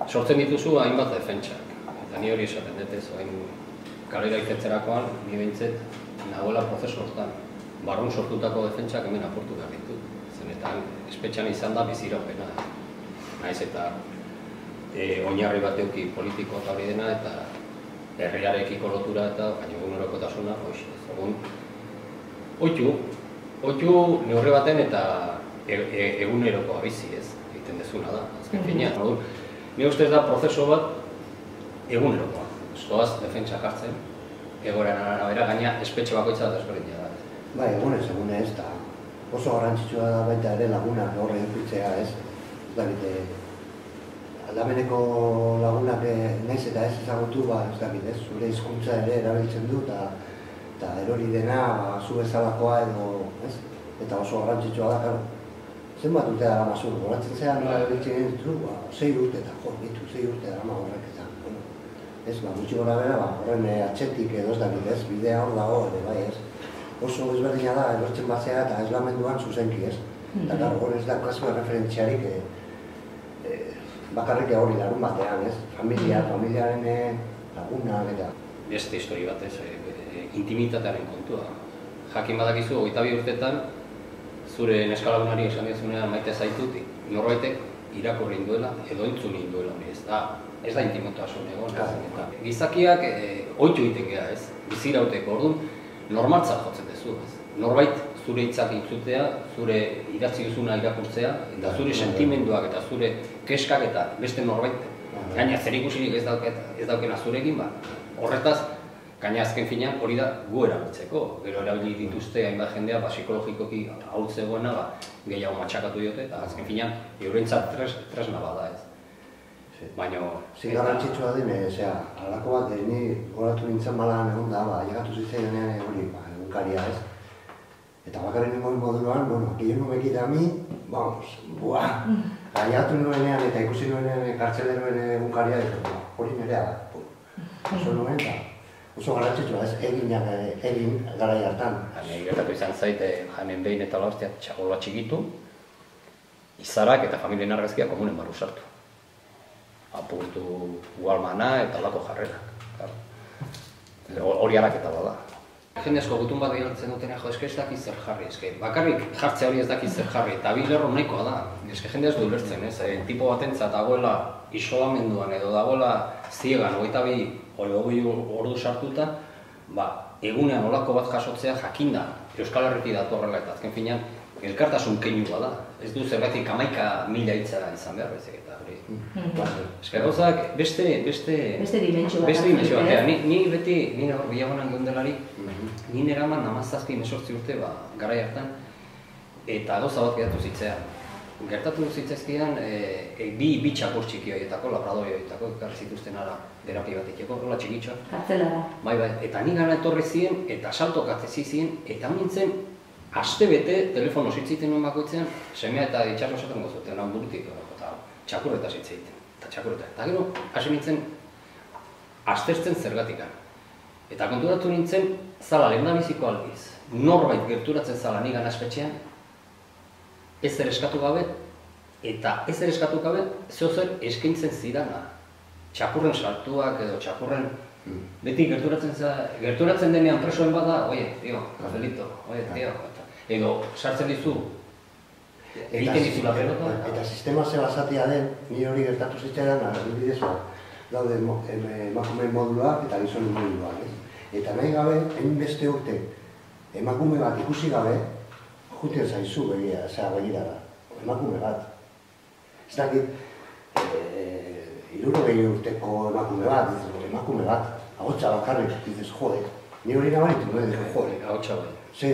sortzen dituzu hainbat defentsak. Eta ni hori esaten dut ez, kalera itetzerakoan, ni behintzet, nagoela prozesu hortan. Barrun sortutako defentsak hemen apurtu behar ditut. Zenetan, espetxean izan da biziraupena. Naiz eta oinarri bat euki politiko eta hori dena, eta herriarekiko lotura eta baina egunerokotasuna, oitu neurri baten eta egunerokoa bizi ez, egiten dezuna da, azken finean. Ni ustez da prozesu bat egunerokoa. Zoaz defentsak hartzen, egoeran arabera, gaina espetxe bakoitza da desberdina da. Bai, egunez, eta oso garrantzitsua da baita ere lagunak horre edukitzea ez. Aldameneko lagunak naiz eta ez ezagutu, zure hizkuntza ere erabiltzen du, eta erori dena zu bezalakoa edo, eta oso garrantzitsua da, zenbat urte dara mazur, goratzen zean erabiltzen genitzu, 6 urte eta 6 urte dara horrek eta, gutxi gora bera, horren atxetik edo ez bidea hor dago ere, bai ez. Oso ezberdina da, erortzen batzea eta eslamenduan zuzenki ez. Eta hor ez da klasiko referentziarik bakarrik hori larun batean, ez? Familiaren lagunak eta... Beste histori bat ez, intimitatearen kontua. Jakin badakizu, 22 urtetan, zure neskalagunari esan dizunean maite zaitut, norbaitek irakurri duela edo entzun duela hori ez da. Ez da intimotasun egon. Gizakiak ohitu egiten gara ez, bizirauteko orduan, normaltzat jotzen duzu ez. Norbait zure hitzak entzutea, zure idatzi duzuna irakurtzea, eta zure sentimenduak eta zure keskak eta beste norbait. Gaina zerikusirik ez daukena zurekin, horretaz, gaina azken finean hori da gu erabiltzeko. Gero erabili dituzte hainbat jendea psikologikoki ahultzegoena gehiago matxakatu diote, eta azken finean eurentzat tresna bada ez. Garrantzitsua den, halako bat, ni goratu nintzen balan egon da, llegatu zitzaidanean hori egunkaria ez. Eta bakarren nengoen moduan, aquello no me quita a mí, vamos, buah! Llegatu nuenean eta ikusi nuenean kartzeleroen egunkaria, hori nerea da. Oso nuen eta oso garrantzitsua ez, egin garai hartan. Gertatu izan zait, hemen behin eta lauztia txagola txikitu, izarak eta familien argazkia komunen barru sartu. Apurtu ugalmana eta lako jarrerak. Hori haraketa bada. Jende asko gutun bat gehortzen dutena, eske ez dakiz zer jarri, bakarrik jartzea hori ez dakiz zer jarri, eta bi lerro nahikoa da. Jende ez du ulertzen, tipo batentzat dagoela isolamenduan edo dagoela ziegan, 22 ordu sartuta, egunean olako bat jasotzea jakinda Euskal Herritik datorrela eta azken finean elkartasun keinua da. Ez du zerbaitik 11.000 hitza izan behar bezik eta hori. Gauzak beste dimentsio bat. Ni beti, nire hor bilagonan geundelarik, ni neraman 17-18 urte garai hartan, eta gauza bat gertatu zitzean. Gertatu zitzaizkian bi txakur txiki horietako, labradori horietako, ekarri zituzten ara terapia bat ikeko, horrela txikitxoa. Kartzelara. Bai, eta ni gara etorri ziren, eta saltok atzezi ziren, eta nintzen aste bete telefono zitziten nuen bakoitzean, semea eta itxarro esaten gozuten, hau burutik, eta txakurreta zitziten, eta txakurreta. Eta gero, hasi nintzen, aztertzen zergatikan. Eta konturatu nintzen, zala lehendabiziko aldiz, norbait gerturatzen zala nigan espetxean, ezer eskatu gabe, eta ezer eskatu gabe, zehozer eskaintzen zidana. Txakurren sartuak edo txakurren, beti gerturatzen denean presoen bada, oie, tío, Rafaelito, oie, tío, edo sartzen dizu, egiten dizu la pelota. Eta sistema ze basatia den, ni hori gertatu zitzaidan, adibidez, daude emakumeen moduak eta gizonen moduak, ez? Eta nahi gabe, egin beste urte, emakume bat ikusi gabe, juten zaizu begirara, emakume bat. Ez dakit, 60 urteko emakume bat, ahotsa bakarrik, dizez, jode, ni hori nabaritu, jode. Ahotsa bai. Ze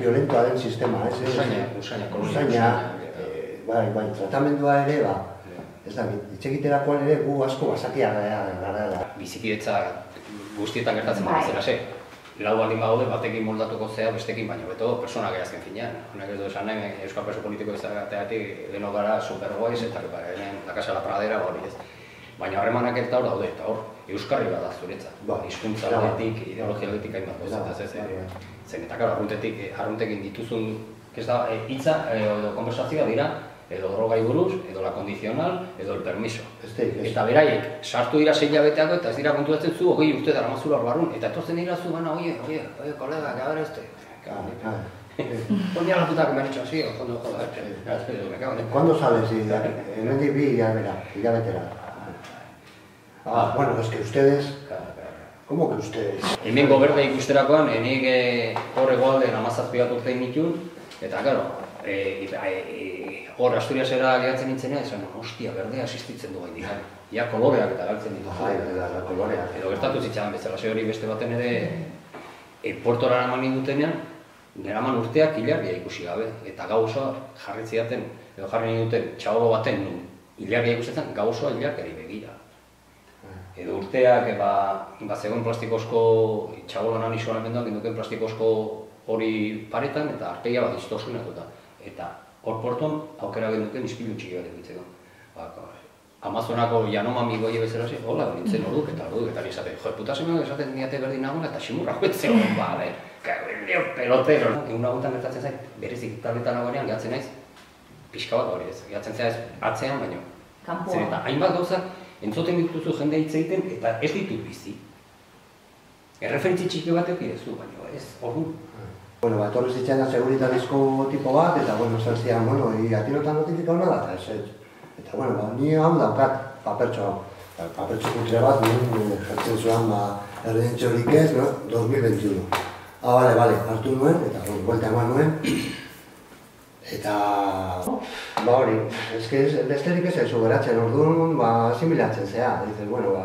violentoa den sistema, ez? Usaina, bai, tratamendua ere, ez dakit, itxegiterakoan ere gu asko basakia gara. Bizikidetza guztietan gertatzen bat lau baldin badaude, batekin moldatuko zea, bestekin baino, beto, persona gara azken finean. Honek ez du esan nahi, euskal preso politiko izateatik denok gara supergoiz, eta la casa la pradera hori ez. Baina harremanak eta hor daude, eta hor, euskarri bat da zuretzat. Hizkuntza aldetik, ideologia aldetik hainbat gozataz ez. Zen eta gara arruntekin dituzun, hitza edo konversazioa dira, edo drogai buruz, edo la condizional, edo el permiso. Eta beraiek, sartu dira 6 hilabeteako eta ez dira konturatzen zu 20 urte dara mazula barrun, eta etortzen dira zu gana, oye, kolega, que a ver este. Un día la puta que me han hecho así, o cuando joder, me cago en... ¿Cuándo sales? Hemendik bi hilabetera. Bueno, es que ustedes... ¿Cómo que ustedes? Hemen goberde ikusterakoan, nik hor egoaldean 17 urte nituen, eta, claro, hor Asturiasera gehatzen nintzenean, esan, hostia, berdea asistitzen du gaindik. Ja, koloreak eta galtzen ditu. Koloreak. Edo gertatu zitzaidan bezala, hori beste baten ere, Puertora eraman nindutenean, neraman urteak ilargia ikusi gabe, eta gau osoa jarri zidaten, edo jarri ninduten txabolo baten nun, ilargia ikustetzen, gau osoa ilargiari begira. Edo urteak, zegoen plastikozko, txabolonan isolamenduak induken plastikozko hori paretan, eta artegia bat iztosunatuta. Eta hor porton aukera genduken ispilu txiki bat egitzeko. Amazonako Yanomami goi bezala zi, hola, nintzen orduk, eta nizate, joe, puta semeak esaten diate berdin nagoela, eta ximurra joetzen, pelotero. Egun naguntan gertatzen zait, berezik tabletan nagoenean gehatzen naiz, pixka bat hori ez, gehatzen zaiz atzean, baino. Zer eta hainbat gauzak, entzoten dituzu jende hitz egiten, eta ez ditut bizi. Erreferentzi txiki bat eukidezu, baino ez, ordu. Bueno, etorri zitzaidan seguritatezko tipo bat, eta, bueno, zer zian, bueno, a ti no te han notificado nada, eta ez. Eta, bueno, ni hau daukat papertxo hau. Papertxo kutre bat, nien jartzen zuen, erdentxorik ez, 2021. Bale, hartu nuen, eta buelta eman nuen. Eta, hori, besterik ez ezu geratzen orduan, asimilatzen zea. Dices, bueno,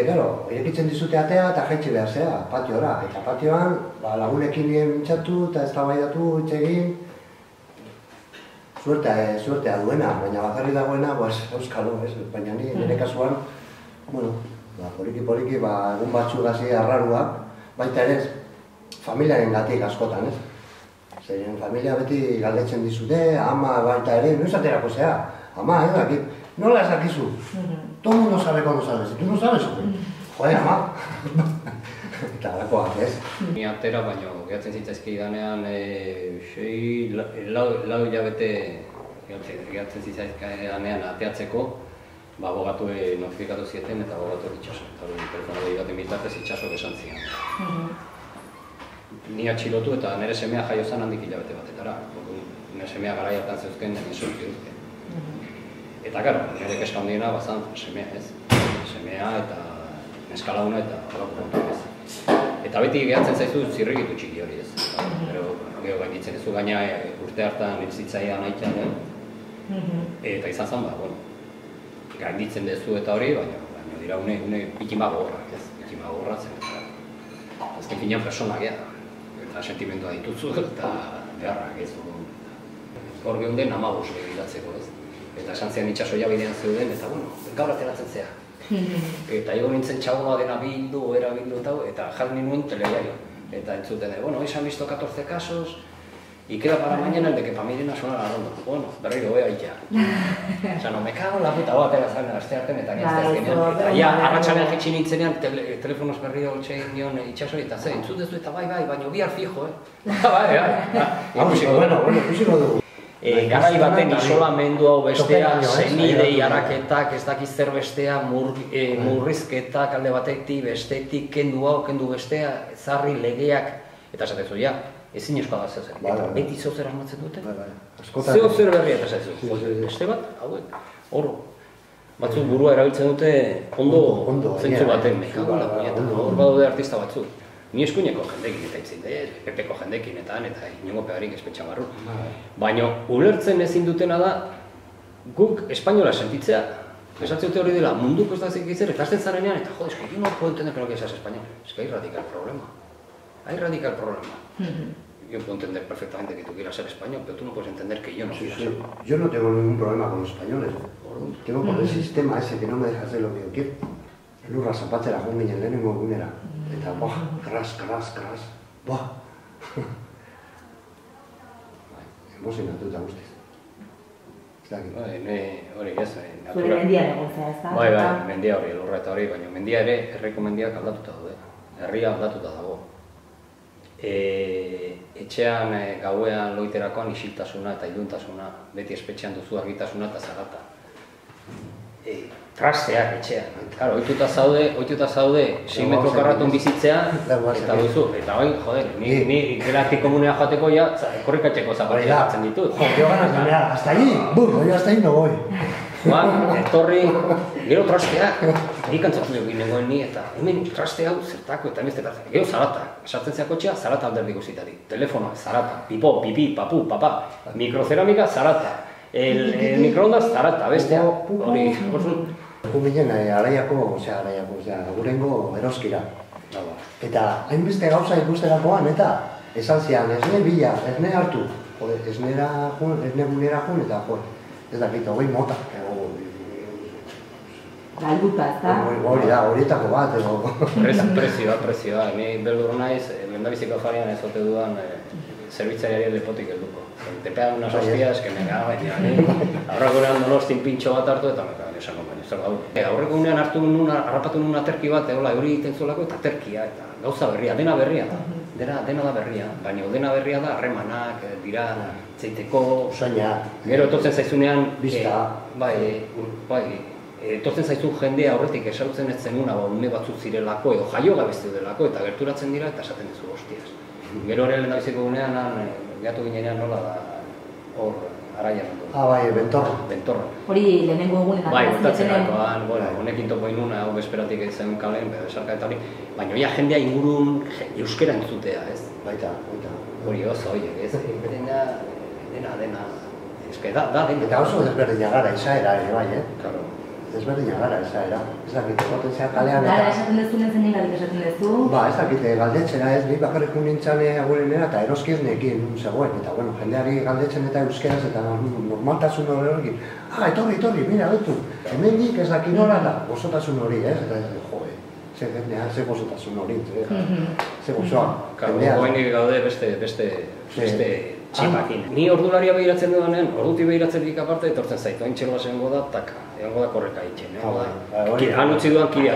claro, irekitzen dizute atea eta jaitsi behar zea, patiora. Eta patioan, lagunekin nien mintzatu eta eztabaidatu hitz egin. Suertea duena, baina bakarrik dagoena, euskalo, baina nire kasuan, bueno, poliki, egun batzuk hasi arraruak, baita ere, familiaren gatik askotan, ez? Zeren familia beti galdetzen dizute, ama baita ere, noiz aterako zea, ama, aquí, nola esakizu? Todo el mundo sabe cuando sabes, y tú no sabes, joder, ama. Eta alakoak, ez? Ni atera, baina gehatzen zitzaizki danean, lau hilabete gehatzen zitzaizki danean ateatzeko, abogatu notifikatu zieten eta abogatu itxaso. Eta hori, telefono dei baten bitartez itxasok esan zian. Ni atxilotu eta nire semea jaio zen handik hilabete batetara. Nire semea garai hartan zeuzken, nire sorti duzken. Eta, karo, nire keska handiena bazan semea, ez? Semea eta neskalaguna eta horako kontak ez. Eta beti gehatzen zaizu zirrikitu txiki hori ez. Gero gainitzen ez du gaina urte hartan hitzitzaidan aitxan, eta izan zen, gainditzen dezu eta hori, baina dira une pikima gogorrak ez. Pikima gogorrak zen. Azken finean persona geha, eta sentimendua dituzu eta beharrak ez. Hor geunden 15 begiratzeko ez. Eta esan zian itxasoia bidean zeuden, eta gaur ateratzen zea. Eta ego nintzen txabola dena bildu, eta jarri nuen telediario. Eta entzuten, hoy se han visto 14 casos, y queda para mañana el de que familia suena la ronda. Bueno, berriro, ahí ya. O sea, no me cago en la puta, atera zan, astearten eta nizteazkenean. Eta ja, arratxalean jetxin nintzenean, telefonoz berriro txegin nion itxaso, eta ze, entzutezu eta bai, baina bihar fijo, Ikusiko dugu. Garai baten isolamendu hau bestea, zenidei haraketak, ez dakiz zer bestea, murrizketak alde batetik, bestetik, kendu hau, kendu bestea, zarri legeak, eta esatezu, ja, ezin eskoa da zeu zer. Eta beti zeu zer armatzen dute? Zeu zer berria eta esatezu. Beste bat, hauek, horro. Batzuk burua erabiltzen dute ondo zentzu baten, mekago lagunetan, hor badaude artista batzuk. Ni eskuineko jendekin eta itzin dut, pepeko jendekin eta inongo pegarik espetxan barru. Baina ulertzen ezin dutena da, guk espainola sentitzea, esatzen dute hori dela, munduko ez da zekitzer, eta azten zarenean, eta jode, yo no puedo entender que seas español. Es que hay radical problema. Hay radical problema. Yo puedo entender perfectamente que tú quieras ser español, pero tú no puedes entender que yo no quiera serlo. Yo no tengo ningún problema con los españoles. Tengo por el sistema ese que no me deja hacer lo que yo quiero. Lurra zapatzera joan ginen lehenengo egunera. Eta, kras. Emozionatuta guztiz. Hori ez, zure mendia egotzea, ez da? Bai, mendia hori, lurra eta hori, baina mendia ere, herriko mendiak aldatuta daude. Herria aldatuta dago. etxean gauean loiterakoan isiltasuna eta iluntasuna, beti espetxean duzu argitasuna eta zarata. Trasteak etxean. Claro, ohituta zaude 6 metro karratun bizitzean eta duzu. Eta oin, joder, ni gelatik komunea joateko ja, korrikatzeko zapatia hartzen ditut. Yo ganas de mirar, hasta ahí, yo hasta ahí no voy. Joan, etorri, gero trasteak, nik antzatu dugu nengoen ni eta hemen traste hau zertako eta emezte eta gero zarata, esartzen zeako txea, zarata alderdi guzitari, telefonoa, zarata, pipo, pipi, papu, papa, mikroceramika, zarata, el microondas, zarata, bestea, hori, Guminen araiako, gurengo eroskira. Eta hainbeste gauza ikusterakoan eta esan zian, esne bila, esne hartu, esne gunera jun eta ez dakit, hogei mota. Galduta, ez da? Hori da, horietako bat, edo. Prezioa, ni beldur naiz, lehendabiziko afarian ez ote dudan zerbitzaiari lepotik helduko. Te pegan unas hostias que me cago en aurreko unean Donostin pintxo bat hartu eta me cago en esango baino, zer gaur. Aurreko unean harrapatu nuen aterki bat, hori egiten zuelako eta aterkia, eta gauza berria, dena berria da. Dena da berria, baina dena berria da harremanak, dira, zeiteko... Usaina. Gero etortzen zaizunean... Bizta. Bai, etortzen zaizu jendea aurretik esarutzen ez zenuna, ume batzuk zirelako edo jaio gabezte delako eta gerturatzen dira eta esaten dizu hostias. Gero ere lehendabiziko gunean, gatu ginean nola da, hor, araian ondo. Bai, bentorro. Bentorro. Hori lehenengo egunen Bai, gutatzerakoan, honekin topo inuna, hau besperatik zen kalen, besarka eta hori, baina oia jendea ingurun euskera entzutea, ez? Baita. Hori oso, oiek, ez? Dena. Ez que da dena. Eta oso desberdina gara izaera ere, bai, Claro. Desberdina gara izaera. Ez dakit, potentzia kalean Gara esaten duzu nintzen ningatik esaten duzu. Ba, ez dakit, galdetzera ez, nik bakarrik nintzen agurenera eta eroskiznekin zegoen. Eta, bueno, jendeari galdetzen eta euskeraz eta normaltasun hori. Etorri, mira, betu. Hemen nik ez dakit nola da, gozotasun hori, ez? Eta ez, ze gozotasun hori, ze gozoa. Goenik gaude beste txipakin. Ni ordularia behiratzen dudanen, orduti behiratzen dik aparte, etortzen zaitu, hain txeloa zengo da, taka, egongo da korreka itxen. Han utzi duan kidea,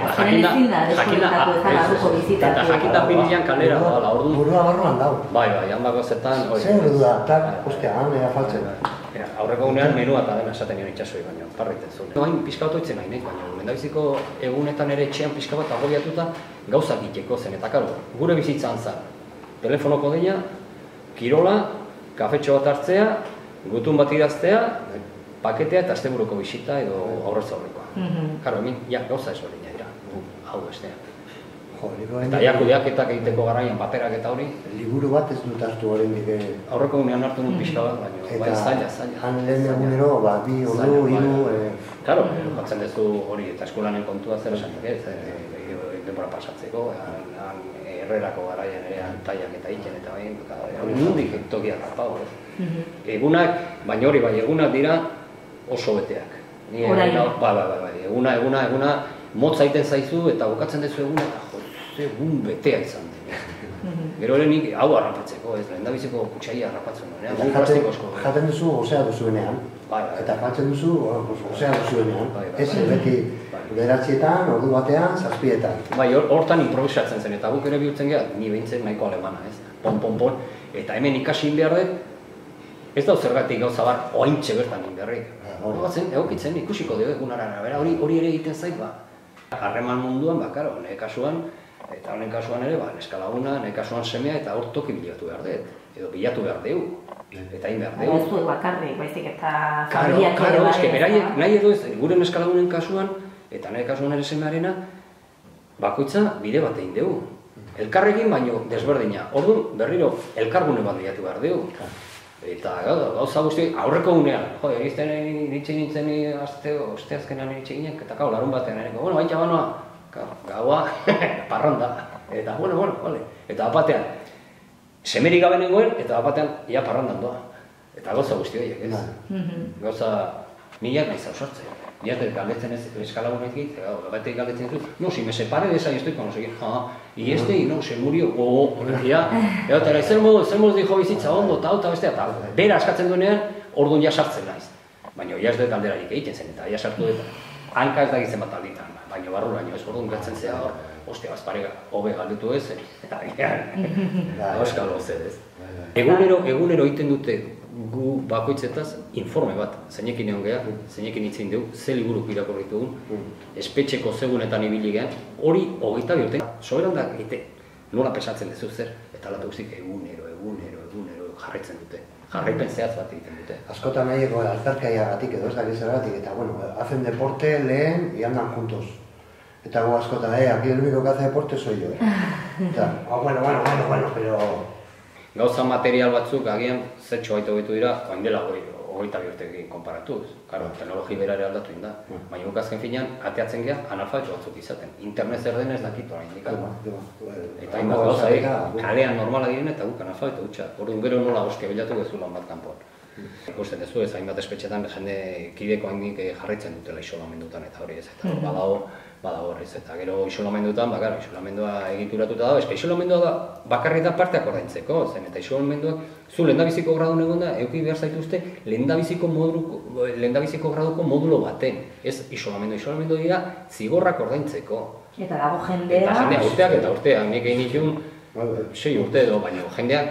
eta jakinda pinilean kalera da, ordu. Burua barruan dau. Bai, handako zetan. Zer ordu da, tak, ostia, han faltzen. Aurreko gunean menua eta dena esaten nion itxasoi baino, parraiten zuen. Hain pixka bat oitzen nahi nahi, baina lehendabiziko egunetan ere etxean pixka bat agobiatuta gauzak iteko zen. Eta karo, gure bizitzan zen, telefonoko deia, kirola, kafetxo bat hartzea, gutun bat idaztea, paketea eta asteburuko bisita edo aurrez aurrekoa. Karo, hemen gauza ezberdina dira, hau bestean. Eta kudeaketak egiteko garaian paperak eta hori. Liburu bat ez dut hartu hori nire... Aurreko gunean hartu dut pixka bat, baina zaila. Han lehen egunero, bi ordu, hiru... Karo, batzen duzu hori eta eskolanen kontua zer esanik ez, denbora pasatzeko, herrerako garaian ere antaiak eta egiten eta hori nundik tokiak harpau. Egunak, baina hori bai, egunak dira oso beteak. Bai, eguna motza egiten zaizu eta bukatzen duzu eguna eta egun betea izan den. Gero ere nik hau harrapatzeko, ez lehendabiziko kutsaia harrapatzen duenean. Jaten duzu osea duzuenean, eta jaten duzu osea duzuenean. Ez beti bederatzietan, ordu batean, zazpietan. Bai, hortan improvisatzen zen eta guk ere bihurtzen geha, ni behintzen nahiko alemana, ez? Pon, eta hemen ikasi behar dut, ez da zergatik gauza bar, oaintxe bertan inberrik. Batzen, egokitzen, ikusiko dugu egunaren arabera, hori ere egiten zait, harreman munduan, karo, nire kasuan, eta honen kasuan ere, neska laguna, nire kasuan semea, eta hor toki bilatu behar dut, edo bilatu behar dugu, eta hain behar dugu. Ez du bakarrik, baizik eta familiak ere bai. Nahi edo ez, gure neska lagunen kasuan, eta nire kasuan ere semearena, bakoitza bide bat egin dugu. Elkarrekin baino desberdina, orduan berriro elkargune bat bilatu behar dugu. Eta gauza guzti, aurreko gunean, egizten nitxe nintzen osteazkenan nitxe ginen, eta larun batean ere, baita banoa, gaua, parranda, eta vale. Eta batean, semerik gabe nengoen, eta batean, ia parrandan doa. Eta gauza guzti horiek, ez? Gauza, nire nahi zausartzen. Nire galdetzen ez eskalagunek egit, batetik galdetzen ez, no, si me separe de esa y estoy con no sé qué, y este, y no, se murió, eta zer moduz dijo bizitza ondo, eta bestea, eta bera askatzen duenean, orduan ja sartzen naiz. Baina ja ez dut alderarik egiten zen, eta ja sartu dut, hanka ez da gizten bat alditan, baina barru baino ez orduan gertzen zea hor, ostia, bazparega, hobe galdetu ez, eta gian, auskalo zer ez. Bai. Egunero egiten dute gu bakoitzetaz informe bat, zeinekin egon geha, zeinekin itzin dugu, ze liburuk irakurri ditugun, espetxeko segunetan ibili gehan, hori 22 urte, soberan da egite, nola pesatzen duzu zer, eta alatu guztik egunero jarraitzen dute. Jarraipen zehatz bat egiten dute. Askotan nahieko azterkaiagatik edo ez dakiz eragatik, eta bueno, hacen deporte, leen y andan juntos. Eta gu askotan, aquí el único que hace deporte soy yo, bueno, pero... Gauza material batzuk agian zetxo baita hobetu dira, oain dela 22 urtekin konparatuz. Karo, teknologi berare aldatu inda. Baina guk azken finean, ateatzen geha analfabeto batzuk izaten. Internet zer den ez dakit orain dikatu. Eta hainbat gauza kalean normala diren eta guk analfabeto hutsa. Orduan gero nola hostia bilatu gezu lan bat kanpoan. Ikusten duzu ez, hainbat espetxetan jende kideko haindik jarraitzen dutela isolamendutan eta hori ez. Eta badago horrez eta gero isolamendutan, isolamendua egituratuta dago, eska isolamendua da bakarrik da parteak ordaintzeko, zen eta isolamenduak zu lehendabiziko gradun egon da, eduki behar zaituzte lehendabiziko graduko modulo baten, ez isolamendu dira zigorrak ordaintzeko. Eta dago jendea... Eta urteak, nik egin ditun 6 urte edo, baina jendeak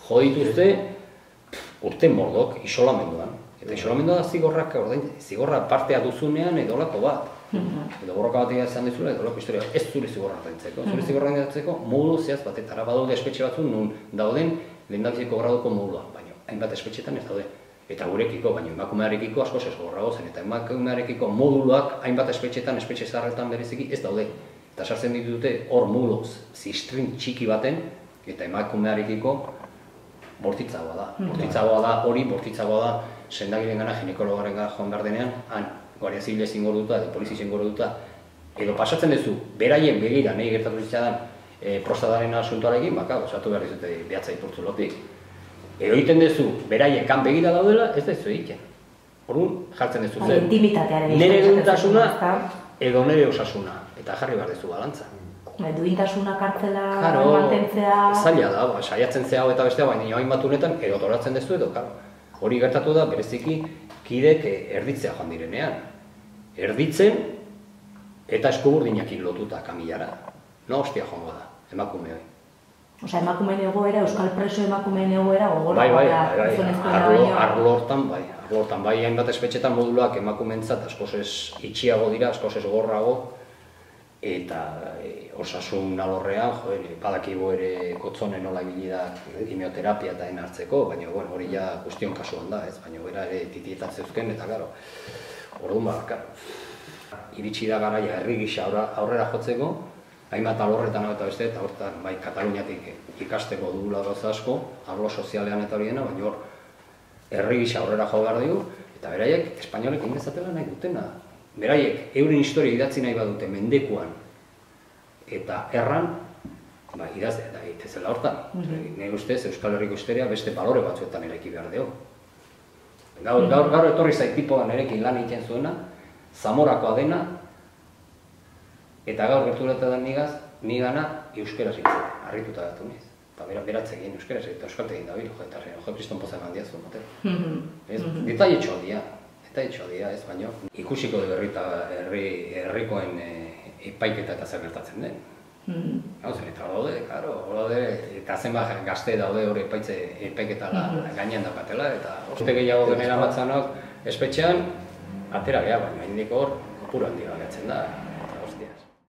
jo dituzte urte mordok isolamenduan. Eta isolamendua da zigorra partea duzunean edolako bat. Edo borroka bat izan dizula, edo loko historia, ez zure zigorra ordaintzeko. Zure zigorra ordaintzeko modulo zehaz batetara badaude espetxe batzu nun dauden lehendabiziko graduko modula, baina hainbat espetxetan ez daude. Eta gurekiko, baina emakumearekiko asko zesgorrago zen, eta emakumearekiko moduluak hainbat espetxetan, espetxe zaharretan bereziki ez daude. Eta sartzen ditute hor modulo zistrin txiki baten, eta emakumearekiko bortitzagoa da. Bortitzagoa da, sendagiren gana, ginekologaren gara joan behar denean, Guardia Zibila zingorduta edo polizia zingorduta, edo pasatzen duzu, beraien begira, nahi gertatu zitzadan prostataren asuntoarekin, osatu behar dizute behatza ipurtzu lotik. Edo egiten duzu, beraien kan begira daudela, ez da ez egiten. Orduan, jartzen duzu zen. Nere duintasuna edo nere osasuna, eta jarri behar duzu balantza. Duintasuna kartzela mantentzea... Zaila da, saiatzen zea eta bestea, baina hainbat unetan edo toratzen duzu edo, hori gertatu da, bereziki kidek erditzea joan direnean. Erditzen eta eskuburdinekin lotuta kamilara. No hostia joango da, emakume hori. Osa, emakumeen egoera, euskal preso emakumeen egoera gogoragoa da gizonezkoena baino. Arlortan bai, hainbat espetxetan moduluak emakumeentzat askoz ez itxiago dira, askoz ez gorrago, eta osasun alorrean, badakigu ere kotzonen nola ibili da quimioterapia eta hartzeko, baina hori ja guztion kasuan da, baina bera ere titietan zeuzken, eta gero, orduan iritsi da garaia herri gisa aurrera jotzeko, hainbat alorretan eta beste, eta horretan bai Kataluniatik ikasteko dugula gauza asko, arlo sozialean eta horiena, baina hor herri gisa aurrera jo behar dugu, eta beraiek espainolek indezatela nahi dutena. Beraiek euren historia idatzi nahi badute mendekuan eta erran, idazte eta egitezela hortan. Nire ustez Euskal Herriko historia beste balore batzuetan eraiki behar dugu. Gaur etorri zait tipoa nirekin lan egiten zuena, Zamorakoa dena, eta gaur gerturatu da nigana euskeraz egiten, harrituta datu niz. Eta beratze egin euskeraz egiten, euskalte egin dabil, eta jo kriston poza eman diazu, detaietxoa dira. Eta etxodia ez baino, ikusiko du herrikoen epaiketa eta zer gertatzen den. Gauzen, eta daude, eta zenbat gazte daude hori epaiketa gainean daukatela, eta uste gehiago genera matzanok espetxean, atera geha, baina indiko hor, kopuru handia gaiatzen da.